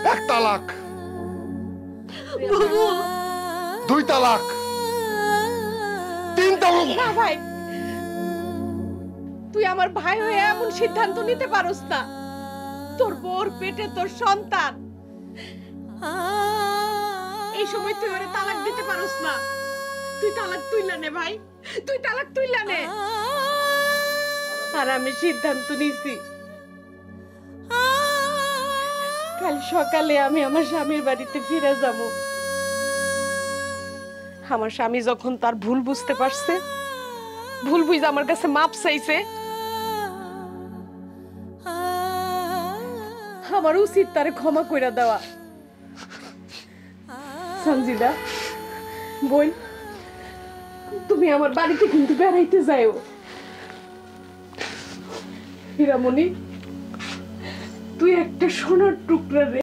এক তালাক, 2 তালাক, 3 তালাক। না ভাই, তুই আমার ভাই হয়ে এমন সিদ্ধান্ত নিতে পারোস না। তোর বউর পেটে তোর সন্তান, এই সময় তুই ওরে তালাক দিতে পারোস না। তুই তালাক তুইলা নে ভাই, তুই তালাক তুইলা নে। আর আমি সিদ্ধান্ত নিছি, কাল সকালে আমি আমার স্বামীর বাড়িতে ফিরে যাব। আমার স্বামী যখন তার ভুল বুঝতে পারছে, ভুল বুঝে আমার কাছে মাপ চাইছে, আমার উচিত তারে ক্ষমা কইরা দেওয়া। সঞ্জিদা বোন, তুমি আমার বাড়িতে কিন্তু বেড়াইতে যাও। হীরামণি, তুই একটা সোনার টুকরা রে।